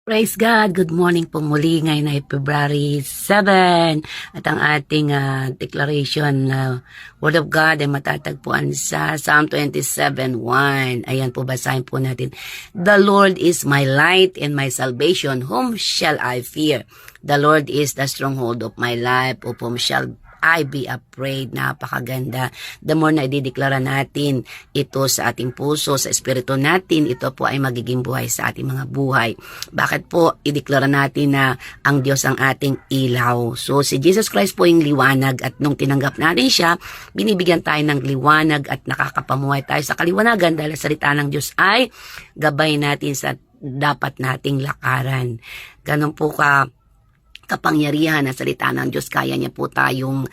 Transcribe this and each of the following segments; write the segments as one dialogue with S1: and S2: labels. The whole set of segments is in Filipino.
S1: Praise God! Good morning po muli. Ngayon ay February 7 at ang ating declaration Word of God ay matatagpuan sa Psalm 27:1. Ayan po, basahin po natin. The Lord is my light and my salvation. Whom shall I fear? The Lord is the stronghold of my life. Of whom shall I be afraid? Napakaganda. The more na idideklara natin ito sa ating puso, sa espiritu natin, ito po ay magiging buhay sa ating mga buhay. Bakit po ideklara natin na ang Diyos ang ating ilaw? So si Jesus Christ po yung liwanag, at nung tinanggap natin siya, binibigyan tayo ng liwanag at nakakapamuhay tayo sa kaliwanagan dahil sa salita ng Diyos ay gabay natin sa dapat nating lakaran. Ganun po kapangyarihan na salita ng Diyos, kaya niya po tayong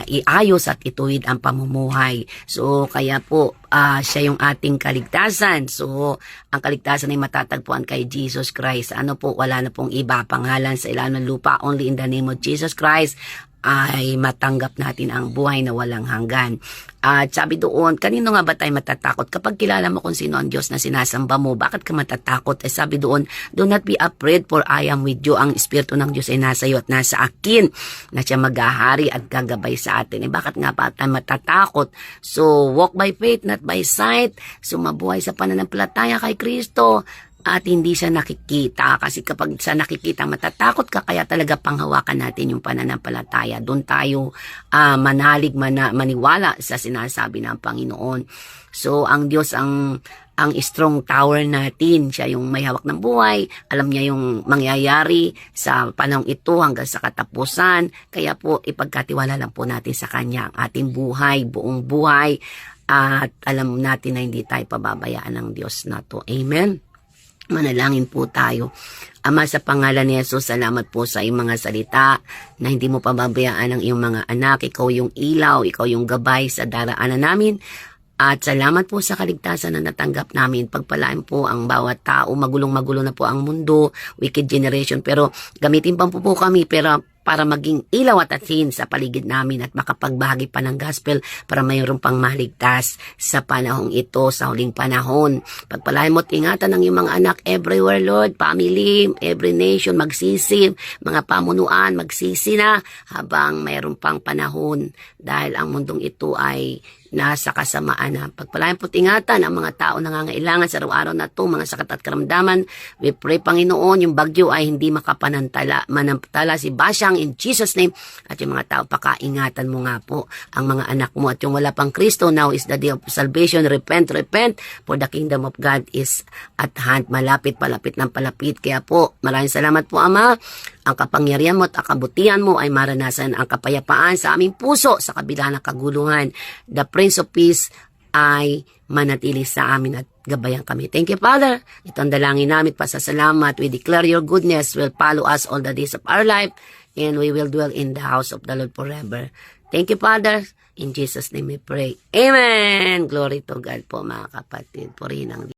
S1: iayos at ituwid ang pamumuhay. So, kaya po, siya yung ating kaligtasan. So, ang kaligtasan ay matatagpuan kay Jesus Christ. Ano po, wala na pong iba pangalan sa ilang ng lupa. Only in the name of Jesus Christ ay matanggap natin ang buhay na walang hanggan. At sabi doon, kanino nga ba tayo matatakot? Kapag kilala mo kung sino ang Diyos na sinasamba mo, bakit ka matatakot? Eh sabi doon, do not be afraid for I am with you. Ang Espiritu ng Diyos ay nasa iyo at nasa akin na siya maghahari at gagabay sa atin. Eh bakit nga ba tayo matatakot? So, walk by faith, not by sight. So, mabuhay sa pananampalataya kay Kristo. At hindi siya nakikita, kasi kapag sa nakikita matatakot ka, kaya talaga panghawakan natin yung pananampalataya. Doon tayo manalig, maniwala sa sinasabi ng Panginoon. So ang Diyos ang strong tower natin. Siya yung may hawak ng buhay, alam niya yung mangyayari sa panahong ito hanggang sa katapusan. Kaya po ipagkatiwala lang po natin sa Kanya ang ating buhay, buong buhay, at alam natin na hindi tayo pababayaan ng Diyos na to. Amen. Manalangin po tayo. Ama, sa pangalan ni Jesus, salamat po sa iyong mga salita na hindi mo pababayaan ang iyong mga anak. Ikaw yung ilaw, ikaw yung gabay sa daraanan namin. At salamat po sa kaligtasan na natanggap namin. Pagpalaan po ang bawat tao. Magulong-magulo na po ang mundo, wicked generation. Pero gamitin pa po kami para maging ilaw at asin sa paligid namin at makapagbahagi pa ng gospel para mayroon pang maligtas sa panahong ito, sa huling panahon. Pagpalain mo at ingatan ng iyong mga anak everywhere, Lord, family, every nation, magsisi, mga pamunuan, magsisi na habang mayroon pang panahon dahil ang mundong ito ay nasa kasamaan na. Pagpalain po at ingatan ang mga tao nangangailangan sa araw-araw na ito, mga sakit at karamdaman. We pray, Panginoon, yung bagyo ay hindi manampatala si Basyang in Jesus' name. At yung mga tao, pakaingatan mo nga po ang mga anak mo. At yung wala pang Kristo, now is the day of salvation. Repent, for the kingdom of God is at hand. Malapit, palapit ng palapit. Kaya po, maraming salamat po, Ama. Ang kapangyarihan mo at kabutihan mo ay maranasan ang kapayapaan sa aming puso sa kabila ng kaguluhan. The Prince of Peace ay manatili sa amin at gabayan kami. Thank you, Father. Ito ang dalangin namin, pasasalamat. We declare your goodness will follow us all the days of our life, and we will dwell in the house of the Lord forever. Thank you, Father. In Jesus' name we pray. Amen. Glory to God po, mga kapatid. Purihin ang